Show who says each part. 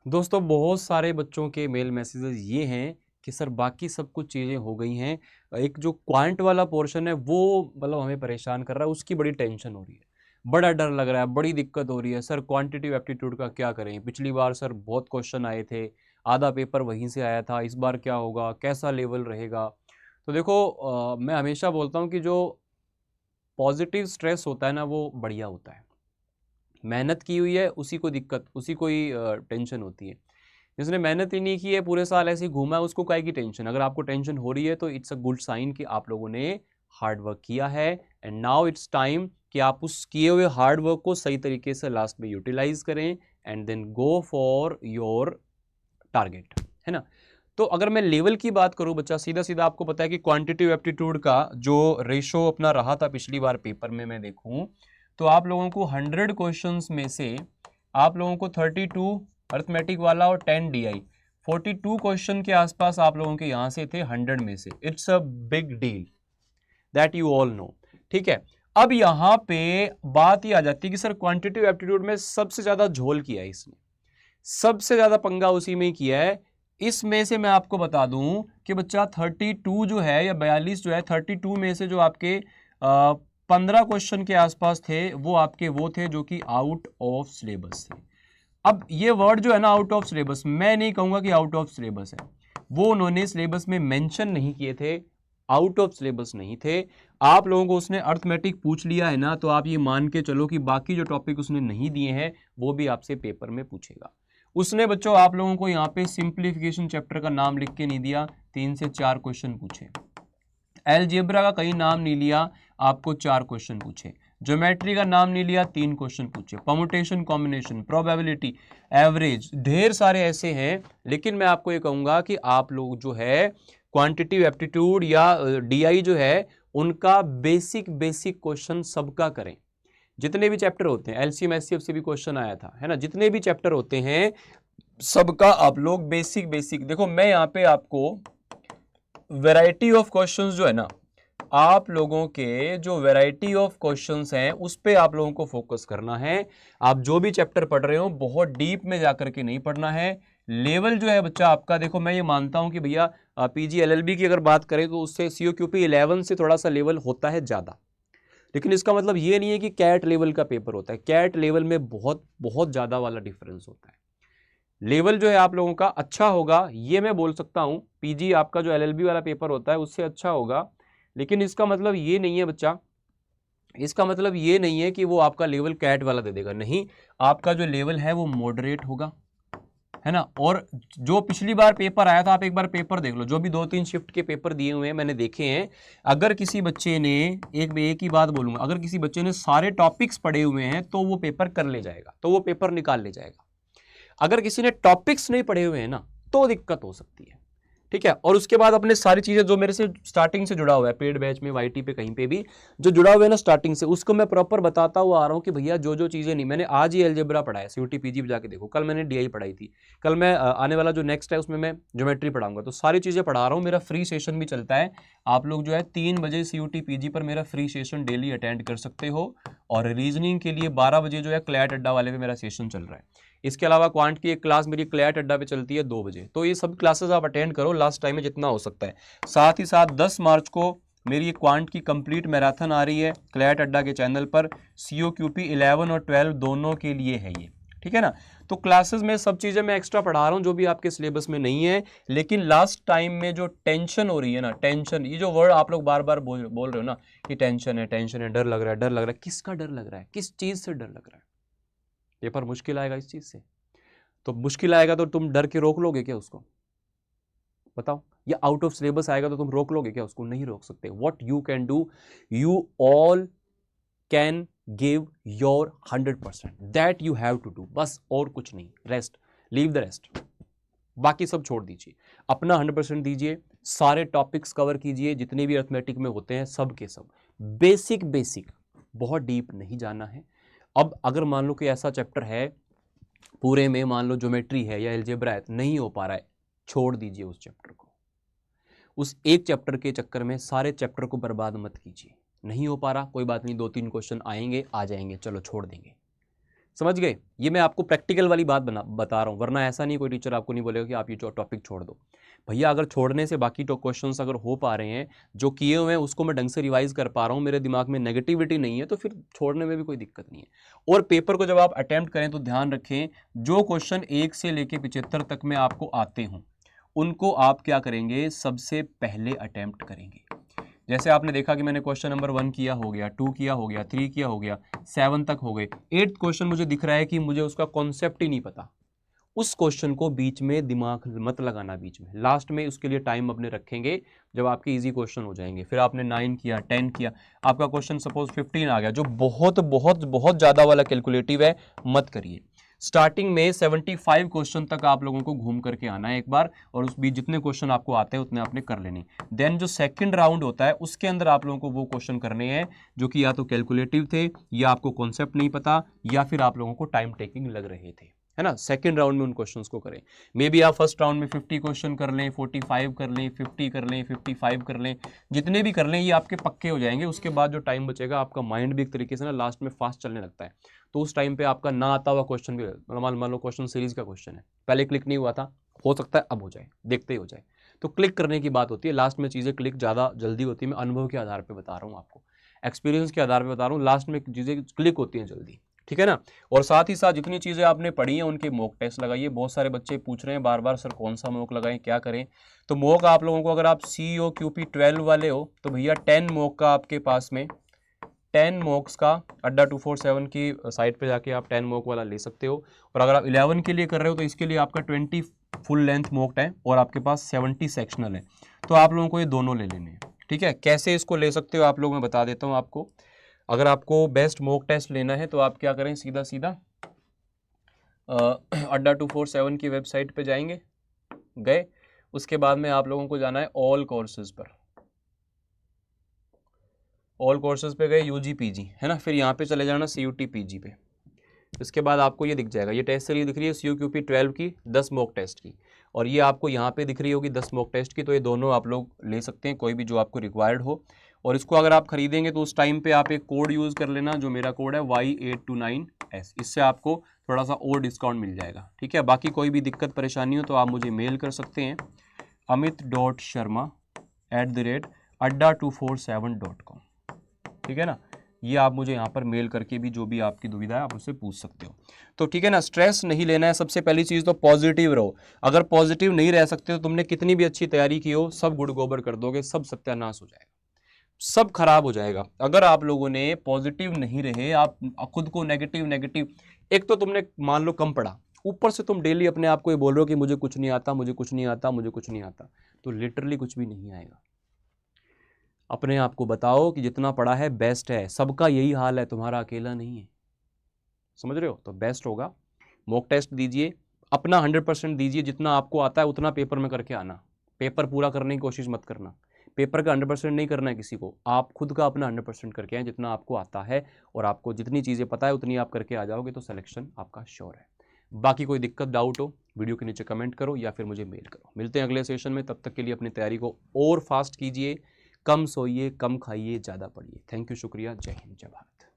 Speaker 1: दोस्तों बहुत सारे बच्चों के मेल मैसेजेस ये हैं कि सर बाकी सब कुछ चीज़ें हो गई हैं, एक जो क्वांट वाला पोर्शन है वो मतलब हमें परेशान कर रहा है, उसकी बड़ी टेंशन हो रही है, बड़ा डर लग रहा है, बड़ी दिक्कत हो रही है। सर क्वांटिटिव एप्टीट्यूड का क्या करें? पिछली बार सर बहुत क्वेश्चन आए थे, आधा पेपर वहीं से आया था, इस बार क्या होगा, कैसा लेवल रहेगा? तो देखो मैं हमेशा बोलता हूँ कि जो पॉजिटिव स्ट्रेस होता है ना वो बढ़िया होता है। मेहनत की हुई है उसी को दिक्कत, उसी को ही टेंशन होती है। जिसने मेहनत ही नहीं की है, पूरे साल ऐसे ही घूमा है, उसको काहे की टेंशन? अगर आपको टेंशन हो रही है तो इट्स अ गुड साइन कि आप लोगों ने हार्ड वर्क किया है। एंड नाउ इट्स टाइम कि आप उस किए हुए हार्ड वर्क को सही तरीके से लास्ट में यूटिलाइज करें and then go for your target, है ना? तो अगर मैं लेवल की बात करूं बच्चा, सीधा सीधा आपको पता है कि क्वांटिटिव एप्टीट्यूड का जो रेशो अपना रहा था पिछली बार पेपर में मैं देखूं तो आप लोगों को 100 क्वेश्चंस में से आप लोगों को 32 अर्थमेटिक वाला और 10 डीआई, 42 क्वेश्चन के आसपास आप लोगों के यहां से थे 100 में से। It's a big deal, that you all know. ठीक है, अब यहां पे बात ये आ जाती है कि सर क्वांटिटिव एप्टीट्यूड में सबसे ज्यादा झोल किया है इसने, सबसे ज्यादा पंगा उसी में ही किया है। इसमें से मैं आपको बता दूं कि बच्चा 32 जो है या 42 जो है, 32 में से जो आपके 15 क्वेश्चन के आसपास थे वो आपके वो थे जो कि आउट ऑफ सिलेबस थे। अब ये वर्ड जो है ना आउट ऑफ सिलेबस, मैं नहीं कहूंगा कि आउट ऑफ सिलेबस है, वो उन्होंने सिलेबस में मेंशन नहीं किए थे, आउट ऑफ सिलेबस नहीं थे। आप लोगों को उसने अर्थमेटिक पूछ लिया है ना, तो आप ये मान के चलो कि बाकी जो टॉपिक उसने नहीं दिए हैं वो भी आपसे पेपर में पूछेगा। उसने बच्चों आप लोगों को यहाँ पे सिंप्लीफिकेशन चैप्टर का नाम लिख के नहीं दिया, 3 से 4 क्वेश्चन पूछे। एलजेब्रा का कहीं नाम नहीं लिया, आपको 4 क्वेश्चन पूछे। ज्योमेट्री का नाम नहीं लिया, 3 क्वेश्चन पूछे। परम्यूटेशन, कॉम्बिनेशन, प्रोबेबिलिटी, एवरेज, ढेर सारे ऐसे हैं। लेकिन मैं आपको ये कहूंगा कि आप लोग जो है क्वांटिटिव एप्टीट्यूड या डीआई जो है उनका बेसिक बेसिक क्वेश्चन सबका करें। जितने भी चैप्टर होते हैं, एलसीएम एचसीएफ से भी क्वेश्चन आया था, है ना? जितने भी चैप्टर होते हैं सबका आप लोग बेसिक बेसिक देखो। मैं यहाँ पे आपको वैरायटी ऑफ क्वेश्चंस जो है ना, आप लोगों के जो वैरायटी ऑफ क्वेश्चंस हैं उस पे आप लोगों को फोकस करना है। आप जो भी चैप्टर पढ़ रहे हो बहुत डीप में जाकर के नहीं पढ़ना है। लेवल जो है बच्चा आपका, देखो मैं ये मानता हूं कि भैया पीजी एलएलबी की अगर बात करें तो उससे सीओक्यूपी 11 से थोड़ा सा लेवल होता है ज्यादा, लेकिन इसका मतलब ये नहीं है कि कैट लेवल का पेपर होता है। कैट लेवल में बहुत बहुत ज्यादा वाला डिफरेंस होता है। लेवल जो है आप लोगों का अच्छा होगा ये मैं बोल सकता हूं, पीजी आपका जो एलएलबी वाला पेपर होता है उससे अच्छा होगा। लेकिन इसका मतलब ये नहीं है बच्चा, इसका मतलब ये नहीं है कि वो आपका लेवल कैट वाला दे देगा, नहीं। आपका जो लेवल है वो मॉडरेट होगा, है ना? और जो पिछली बार पेपर आया था, आप एक बार पेपर देख लो, जो भी 2-3 शिफ्ट के पेपर दिए हुए हैं मैंने देखे हैं। अगर किसी बच्चे ने, एक ही बात बोलूंगा, अगर किसी बच्चे ने सारे टॉपिक्स पढ़े हुए हैं तो वो पेपर कर ले जाएगा, तो वो पेपर निकाल ले जाएगा। अगर किसी ने टॉपिक्स नहीं पढ़े हुए हैं ना तो दिक्कत हो सकती है। ठीक है, और उसके बाद अपने सारी चीजें जो मेरे से स्टार्टिंग से जुड़ा हुआ है, पेड बैच में, वाईटी पे, कहीं पे भी जो जुड़ा हुआ है ना स्टार्टिंग से, उसको मैं प्रॉपर बताता हुआ आ रहा हूं कि भैया जो जो चीजें नहीं, मैंने आज ही अलजेब्रा पढ़ा है, सीयूटी पीजी पे जाके देखो, कल मैंने डीआई पढ़ाई थी, कल मैं आने वाला जो नेक्स्ट है उसमें मैं ज्योमेट्री पढ़ाऊंगा। तो सारी चीजें पढ़ा रहा हूँ, मेरा फ्री सेशन भी चलता है। आप लोग जो है 3 बजे सीयूटी पीजी पर मेरा फ्री सेशन डेली अटेंड कर सकते हो। और रीजनिंग के लिए 12 बजे जो है क्लैट अड्डा वाले पे मेरा सेशन चल रहा है। इसके अलावा क्वांट की एक क्लास मेरी क्लैट अड्डा पे चलती है 2 बजे। तो ये सब क्लासेस आप अटेंड करो लास्ट टाइम में जितना हो सकता है। साथ ही साथ 10 मार्च को मेरी क्वांट की कंप्लीट मैराथन आ रही है क्लैट अड्डा के चैनल पर, सीओक्यूपी 11 और 12 दोनों के लिए है ये। ठीक है ना? तो क्लासेस में सब चीजें मैं एक्स्ट्रा पढ़ा रहा हूं जो भी आपके सिलेबस में नहीं है। लेकिन लास्ट टाइम में जो टेंशन हो रही है ना, टेंशन, ये जो वर्ड आप लोग बार बार बोल रहे हो ना कि टेंशन है, टेंशन है, डर लग रहा है, डर लग रहा है, किसका डर लग रहा है? किस चीज से डर लग रहा है? पेपर मुश्किल आएगा इस चीज से, तो मुश्किल आएगा तो तुम डर के रोक लोगे क्या उसको? बताओ। या आउट ऑफ सिलेबस आएगा तो तुम रोक लोगे क्या उसको? नहीं रोक सकते। What you can do, you all can give your 100%, that you have to do, बस और कुछ नहीं। रेस्ट, लीव द रेस्ट, बाकी सब छोड़ दीजिए, अपना 100% दीजिए। सारे टॉपिक्स कवर कीजिए जितने भी अर्थमेटिक में होते हैं, सब के सब बेसिक बेसिक, बहुत डीप नहीं जाना है। अब अगर मान लो कि ऐसा चैप्टर है पूरे में, मान लो ज्योमेट्री है या अलजेब्रा है, नहीं हो पा रहा है, छोड़ दीजिए उस चैप्टर को। उस एक चैप्टर के चक्कर में सारे चैप्टर को बर्बाद मत कीजिए। नहीं हो पा रहा, कोई बात नहीं, 2-3 क्वेश्चन आएंगे, आ जाएंगे, चलो छोड़ देंगे। समझ गए? ये मैं आपको प्रैक्टिकल वाली बात बता रहा हूँ, वरना ऐसा नहीं कोई टीचर आपको नहीं बोलेगा कि आप ये टॉपिक छोड़ दो। भैया अगर छोड़ने से बाकी क्वेश्चंस अगर हो पा रहे हैं, जो किए हुए हैं उसको मैं ढंग से रिवाइज कर पा रहा हूँ, मेरे दिमाग में नेगेटिविटी नहीं है, तो फिर छोड़ने में भी कोई दिक्कत नहीं है। और पेपर को जब आप अटेम्प्ट करें तो ध्यान रखें, जो क्वेश्चन 1 से लेके 75 तक में आपको आते हों उनको आप क्या करेंगे, सबसे पहले अटेम्प्ट करेंगे। जैसे आपने देखा कि मैंने क्वेश्चन नंबर 1 किया हो गया, 2 किया हो गया, 3 किया हो गया, 7 तक हो गए, 8th क्वेश्चन मुझे दिख रहा है कि मुझे उसका कॉन्सेप्ट ही नहीं पता, उस क्वेश्चन को बीच में दिमाग मत लगाना, बीच में लास्ट में उसके लिए टाइम अपने रखेंगे जब आपके इजी क्वेश्चन हो जाएंगे। फिर आपने 9 किया, 10 किया, आपका क्वेश्चन सपोज 15 आ गया, जो बहुत बहुत बहुत ज़्यादा वाला कैलकुलेटिव है, मत करिए। स्टार्टिंग में 75 क्वेश्चन तक आप लोगों को घूम करके आना है एक बार, और उस बीच जितने क्वेश्चन आपको आते हैं उतने आपने कर लेने। देन जो सेकंड राउंड होता है उसके अंदर आप लोगों को वो क्वेश्चन करने हैं जो कि या तो कैलकुलेटिव थे, या आपको कॉन्सेप्ट नहीं पता, या फिर आप लोगों को टाइम टेकिंग लग रहे थे, है ना। सेकंड राउंड में उन क्वेश्चंस को करें। मे बी आप फर्स्ट राउंड में 50 क्वेश्चन कर लें, 45 कर लें, 50 कर लें, 55 कर लें, जितने भी कर लें ये आपके पक्के हो जाएंगे। उसके बाद जो टाइम बचेगा, आपका माइंड भी एक तरीके से ना लास्ट में फास्ट चलने लगता है, तो उस टाइम पे आपका ना आता हुआ क्वेश्चन भी, मान लो क्वेश्चन सीरीज का क्वेश्चन है, पहले क्लिक नहीं हुआ था, हो सकता है अब हो जाए, देखते ही हो जाए, तो क्लिक करने की बात होती है। लास्ट में चीज़ें क्लिक ज़्यादा जल्दी होती है, मैं अनुभव के आधार पर बता रहा हूँ आपको, एक्सपीरियंस के आधार पर बता रहा हूँ, लास्ट में चीज़ें क्लिक होती हैं जल्दी, ठीक है ना। और साथ ही साथ जितनी चीज़ें आपने पढ़ी हैं उनके मॉक टेस्ट लगाइए। बहुत सारे बच्चे पूछ रहे हैं बार बार, सर कौन सा मॉक लगाएं, क्या करें। तो मॉक आप लोगों को, अगर आप COQP 12 वाले हो तो भैया 10 मॉक का आपके पास में, 10 मॉक्स का अड्डा 247 की साइट पे जाके आप 10 मॉक वाला ले सकते हो। और अगर आप 11 के लिए कर रहे हो तो इसके लिए आपका 20 फुल लेंथ मॉक है और आपके पास 70 सेक्शनल है, तो आप लोगों को ये दोनों ले लेने हैं, ठीक है। कैसे इसको ले सकते हो आप लोग, मैं बता देता हूँ आपको। अगर आपको बेस्ट मॉक टेस्ट लेना है तो आप क्या करें, सीधा सीधा अड्डा 247 की वेबसाइट पे जाएंगे, गए, उसके बाद में आप लोगों को जाना है ऑल कोर्सेज पर, ऑल कोर्सेज पे गए, UG PG है ना, फिर यहाँ पे चले जाना CUT PG पे। इसके बाद आपको ये दिख जाएगा, ये टेस्ट सीरीज दिख रही है COQP 12 की 10 मॉक टेस्ट की, और ये आपको यहाँ पे दिख रही होगी 10 मॉक टेस्ट की। तो ये दोनों आप लोग ले सकते हैं, कोई भी जो आपको रिक्वायर्ड हो। और इसको अगर आप खरीदेंगे तो उस टाइम पे आप एक कोड यूज़ कर लेना, जो मेरा कोड है Y829S, इससे आपको थोड़ा सा और डिस्काउंट मिल जाएगा, ठीक है। बाकी कोई भी दिक्कत परेशानी हो तो आप मुझे मेल कर सकते हैं, amit.sharma@adda247.com, ठीक है ना। ये आप मुझे यहाँ पर मेल करके भी जो भी आपकी दुविधा है आप उससे पूछ सकते हो। तो ठीक है ना, स्ट्रेस नहीं लेना है। सबसे पहली चीज़ तो पॉजिटिव रहो। अगर पॉजिटिव नहीं रह सकते तो तुमने कितनी भी अच्छी तैयारी की हो, सब गुड़ गोबर कर दोगे, सब सत्यानाश हो जाएगा, सब खराब हो जाएगा। अगर आप लोगों ने पॉजिटिव नहीं रहे, आप खुद को नेगेटिव, एक तो तुमने मान लो कम पढ़ा, ऊपर से तुम डेली अपने आप को ये बोल रहे हो कि मुझे कुछ नहीं आता, मुझे कुछ नहीं आता, मुझे कुछ नहीं आता, तो लिटरली कुछ भी नहीं आएगा। अपने आप को बताओ कि जितना पढ़ा है बेस्ट है, सबका यही हाल है, तुम्हारा अकेला नहीं है, समझ रहे हो। तो बेस्ट होगा, मॉक टेस्ट दीजिए, अपना 100% दीजिए, जितना आपको आता है उतना पेपर में करके आना। पेपर पूरा करने की कोशिश मत करना, पेपर का 100% नहीं करना है किसी को, आप खुद का अपना 100% करके आए, जितना आपको आता है, और आपको जितनी चीज़ें पता है उतनी आप करके आ जाओगे तो सिलेक्शन आपका श्योर है। बाकी कोई दिक्कत डाउट हो वीडियो के नीचे कमेंट करो या फिर मुझे मेल करो। मिलते हैं अगले सेशन में, तब तक के लिए अपनी तैयारी को और फास्ट कीजिए, कम सोइए, कम खाइए, ज़्यादा पढ़िए। थैंक यू, शुक्रिया, जय हिंद, जय भारत।